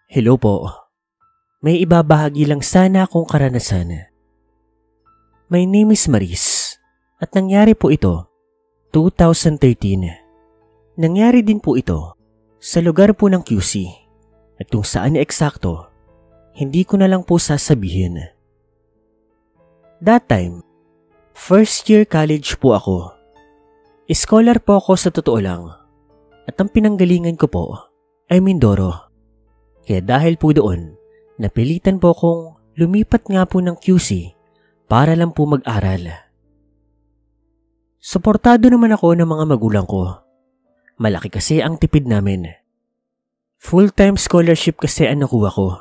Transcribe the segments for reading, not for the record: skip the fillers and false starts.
Hello po. May ibabahagi lang sana akong karanasan. My name is Maris at nangyari po ito 2013. Nangyari din po ito sa lugar po ng QC at kung saan eksakto, hindi ko na lang po sasabihin. That time, first year college po ako. Scholar po ako sa totoo lang at ang pinanggalingan ko po ay Mindoro. Kaya dahil po doon, napilitan po akong lumipat nga po ng QC para lang po mag-aral. Suportado naman ako ng mga magulang ko. Malaki kasi ang tipid namin. Full-time scholarship kasi ang nakuha ko.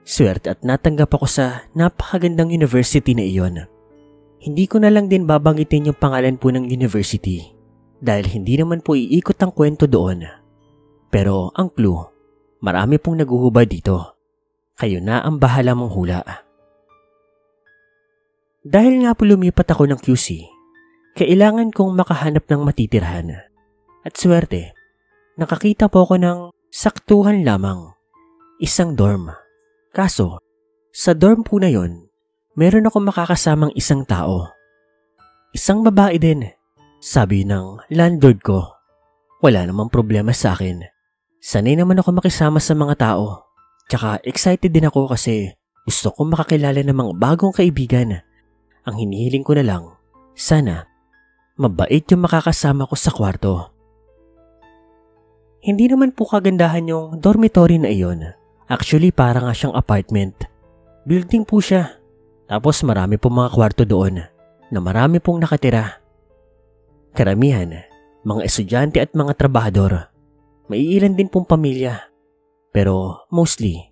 Swerte at natanggap ako sa napakagandang university na iyon. Hindi ko na lang din babanggitin yung pangalan po ng university dahil hindi naman po iikot ang kwento doon. Pero ang clue, marami pong naguhubad dito. Kayo na ang bahala mong hula. Dahil nga po lumipat ako ng QC, kailangan kong makahanap ng matitirhan. At swerte, nakakita po ako ng saktuhan lamang, isang dorm. Kaso, sa dorm po na yon, meron akong makakasamang isang tao. Isang babae din, sabi ng landlord ko. Wala namang problema sa akin. Sanay naman ako makisama sa mga tao. Tsaka excited din ako kasi gusto kong makakilala ng mga bagong kaibigan. Ang hinihiling ko na lang, sana mabait yung makakasama ko sa kwarto. Hindi naman po kagandahan yung dormitory na iyon. Actually, para nga siyang apartment. Building po siya. Tapos marami pong mga kwarto doon na marami pong nakatira. Karamihan, mga estudyante at mga trabahador. May ilan din pong pamilya. Pero mostly,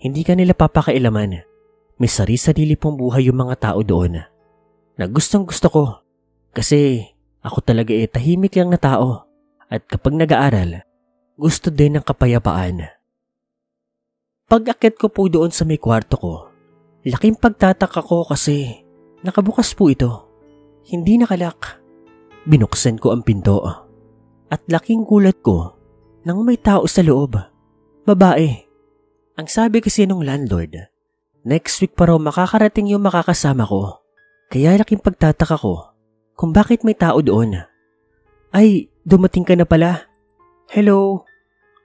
hindi ka nila papakailaman. May sarili-sarili pong buhay yung mga tao doon na gustong gusto ko. Kasi ako talaga tahimik lang na tao. At kapag nag-aaral, gusto din ng kapayapaan. Pag-akit ko po doon sa may kwarto ko, laking pagtataka ko kasi nakabukas po ito. Hindi nakalak. Binuksan ko ang pinto. At laking gulat ko nang may tao sa loob. Babae. Ang sabi kasi nung landlord, next week pa raw makakarating yung makakasama ko. Kaya laking pagtataka ko kung bakit may tao doon. Ay, dumating ka na pala. Hello,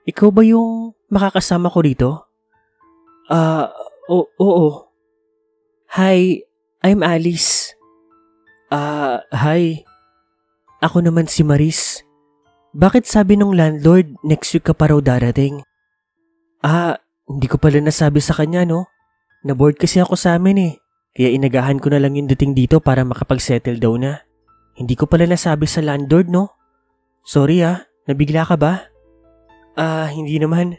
ikaw ba yung makakasama ko rito? Oo. Hi, I'm Alice. Hi. Ako naman si Maris. Bakit sabi nung landlord next week ka pa raw darating? Hindi ko pala nasabi sa kanya, no? Na-bored kasi ako sa amin Kaya inagahan ko na lang yung dating dito para makapag-settle daw na. Hindi ko pala nasabi sa landlord, no? Sorry nabigla ka ba? Hindi naman.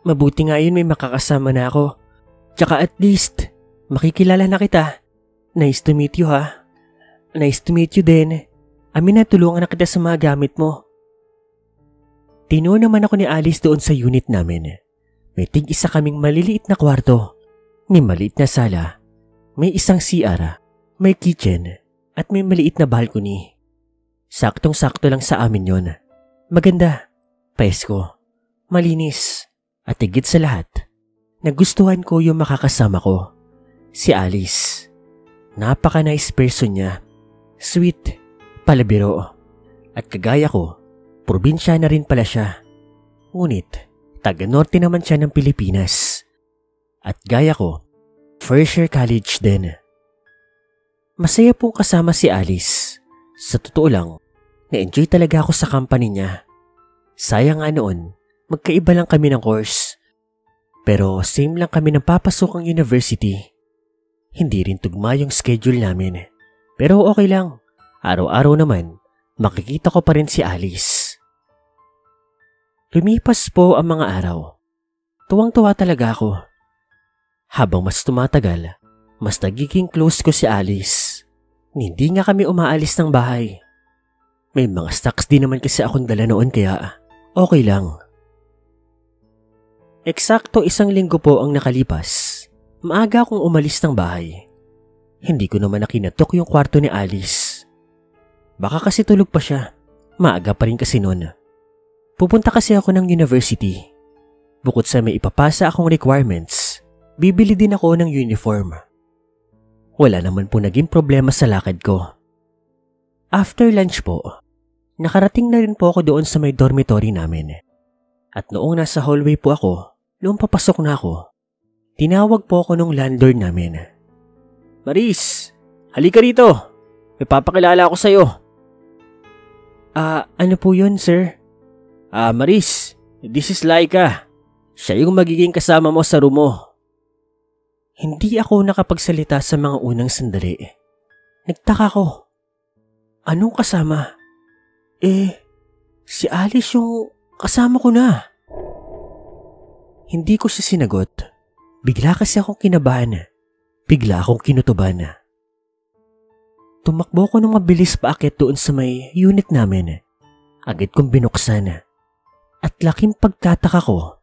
Mabuti nga yun may makakasama na ako. Tsaka at least, makikilala na kita. Nice to meet you Nice to meet you din. Amin na tulungan na kita sa mga gamit mo. Tinuo naman ako ni Alice doon sa unit namin. May tig-isa kaming maliliit na kwarto. May maliit na sala. May isang CR. May kitchen. At may maliit na balcony. Saktong-sakto lang sa amin yon. Maganda. Presko. Malinis. At higit sa lahat, nagustuhan ko yung makakasama ko. Si Alice. Napaka-nice person niya. Sweet. Palabiro. At kagaya ko, probinsya na rin pala siya. Ngunit, taga-norte naman siya ng Pilipinas. At gaya ko, first year college din. Masaya pong kasama si Alice. Sa totoo lang, na-enjoy talaga ako sa company niya. Sayang nga noon, magkaiba lang kami ng course. Pero same lang kami ng papasokang university. Hindi rin tugma yung schedule namin. Pero okay lang. Araw-araw naman, makikita ko pa rin si Alice. Lumipas po ang mga araw. Tuwang-tuwa talaga ako. Habang mas tumatagal, mas nagiging close ko si Alice. Hindi nga kami umaalis ng bahay. May mga stocks din naman kasi akong dala noon kaya okay lang. Eksakto 1 linggo po ang nakalipas. Maaga akong umalis ng bahay. Hindi ko naman nakinatok yung kwarto ni Alice. Baka kasi tulog pa siya. Maaga pa rin kasi noon. Pupunta kasi ako ng university. Bukod sa may ipapasa akong requirements, bibili din ako ng uniform. Wala naman po naging problema sa lakad ko. After lunch po, nakarating na rin po ako doon sa may dormitory namin. At noong nasa hallway po ako, noong papasok na ako, tinawag po ako ng landlord namin. Maris, halika rito. May papakilala ako sa'yo. Ano po yun, sir? Maris, this is Laika. Siya yung magiging kasama mo sa room mo. Hindi ako nakapagsalita sa mga unang sandali. Nagtaka ko. Anong kasama? Si Alice yung kasama ko na. Hindi ko siya sinagot. Bigla kasi akong kinabahan. Bigla akong kinutuban. Tumakbo ko ng mabilis paakyat doon sa may unit namin. Agad kong binuksan. At laking pagtataka ko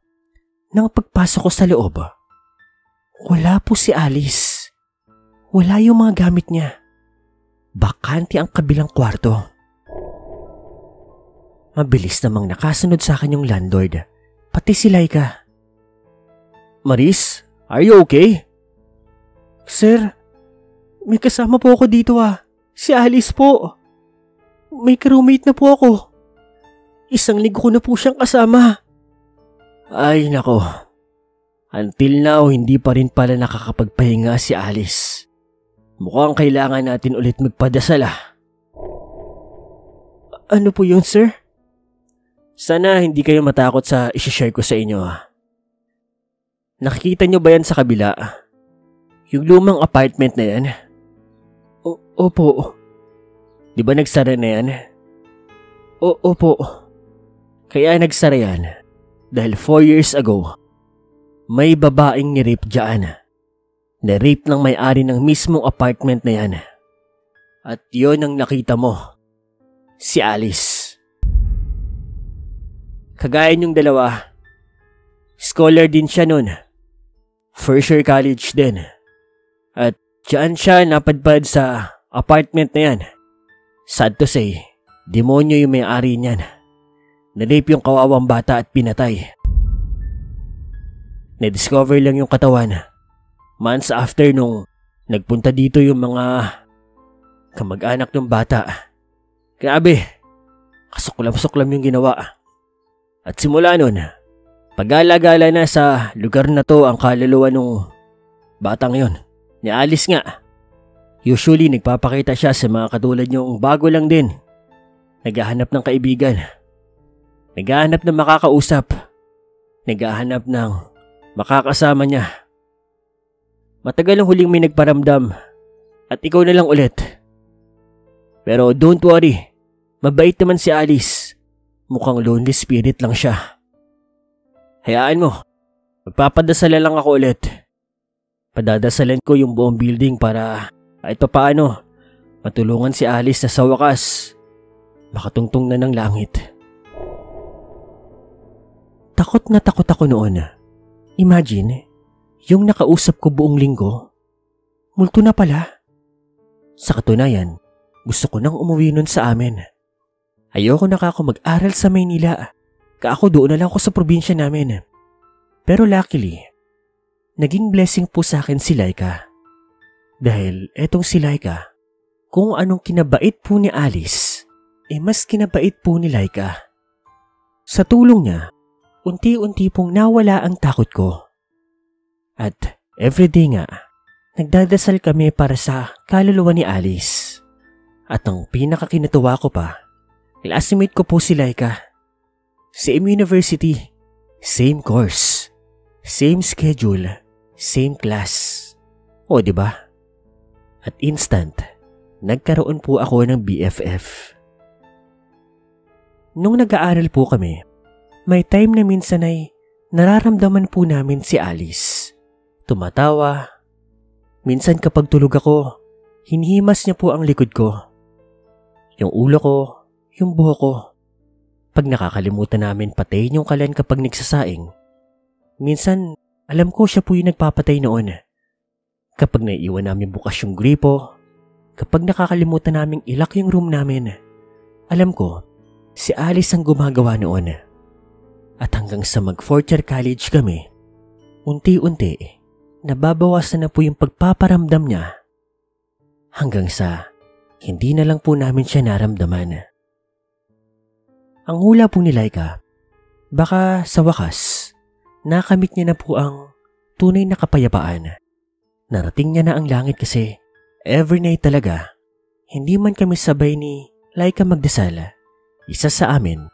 nang pagpasok ko sa loob. Wala po si Alice. Wala yung mga gamit niya. Bakante ang kabilang kwarto. Mabilis namang nakasunod sa akin yung landlord, pati si Laika. Maris, are you okay? Sir, may kasama po ako dito Si Alice po. May ka-roommate na po ako. Isang linggo ko na po siyang kasama. Ay nako. Until now, hindi pa rin pala nakakapagpahinga si Alice. Mukhang kailangan natin ulit magpadasal Ano po yun, sir? Sana hindi kayo matakot sa isi-share ko sa inyo Nakikita niyo ba yan sa kabila? Yung lumang apartment na yan? Opo. Di ba nagsara na yan? Opo. Kaya nagsara yan dahil 4 years ago, may babaeng ni-rape dyan. Na-rape ng may-ari ng mismong apartment na yan. At yon ang nakita mo. Si Alice. Kagaya niyong dalawa, scholar din siya nun. First year college din. At dyan siya napadpad sa apartment na yan. Sad to say, demonyo yung may-ari niyan. Na-rape yung kawawang bata at pinatay. Na-discover lang yung katawan months after nung nagpunta dito yung mga kamag-anak ng bata. Grabe, kasuklam-suklam yung ginawa. At simula nun, pag-alagala na sa lugar na to ang kaluluwa nung batang yon. Ni Alice nga. Usually nagpapakita siya sa mga katulad niyong bago lang din. Naghahanap ng kaibigan. Naghahanap ng makakausap. Naghahanap ng makakasama niya. Matagal ang huling may nagparamdam at ikaw na lang ulit. Pero don't worry, mabait naman si Alice. Mukhang lonely spirit lang siya. Hayaan mo, magpapadasala lang ako ulit. Padadasalan ko yung buong building para kahit paano matulungan si Alice na sa wakas makatungtong na ng langit. Takot na takot ako noon. Imagine, yung nakausap ko buong linggo, multo na pala. Sa katunayan, gusto ko nang umuwi nun sa amin. Ayoko na ako mag-aral sa Maynila. Kaako doon na lang ako sa probinsya namin. Pero luckily, naging blessing po sa akin si Laika. Dahil etong si Laika, kung anong kinabait po ni Alice, mas kinabait po ni Laika. Sa tulong niya, unti-unti pong nawala ang takot ko. At everyday nga, nagdadasal kami para sa kaluluwa ni Alice. At ang pinakakinatuwa ko pa, classmate ko po si Laika. Same university, same course, same schedule, same class. O diba? At instant, nagkaroon po ako ng BFF. Nung nag-aaral po kami, may time na minsan ay nararamdaman po namin si Alice. Tumatawa. Minsan kapag tulog ako, hinihimas niya po ang likod ko. Yung ulo ko, yung buhok ko. Pag nakakalimutan namin patayin yung kalan kapag nagsasaing, minsan alam ko siya po yung nagpapatay noon. Kapag naiiwan namin bukas yung gripo, kapag nakakalimutan naming ilak yung room namin, alam ko, si Alice ang gumagawa noon. At hanggang sa mag-fourth year college kami, unti-unti, nababawasan na po yung pagpaparamdam niya. Hanggang sa hindi na lang po namin siya naramdaman. Ang hula po ni Laika, baka sa wakas, nakamit niya na po ang tunay na kapayapaan. Narating niya na ang langit kasi every night talaga, hindi man kami sabay ni Laika magdasal. Isa sa amin,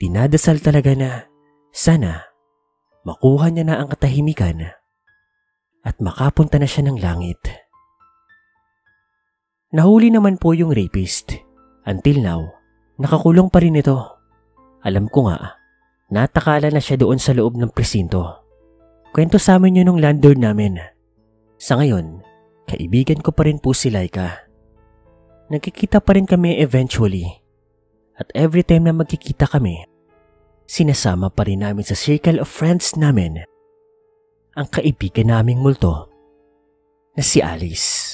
dinadasal talaga na sana makuha niya na ang katahimikan at makapunta na siya ng langit. Nahuli naman po yung rapist. Until now, nakakulong pa rin ito. Alam ko nga, natakala na siya doon sa loob ng presinto. Kwento sa amin yun ng landlord namin. Sa ngayon, kaibigan ko pa rin po si Laika. Nagkikita pa rin kami eventually. At every time na magkikita kami, sinasama pa rin namin sa circle of friends namin ang kaibigan naming multo na si Alice.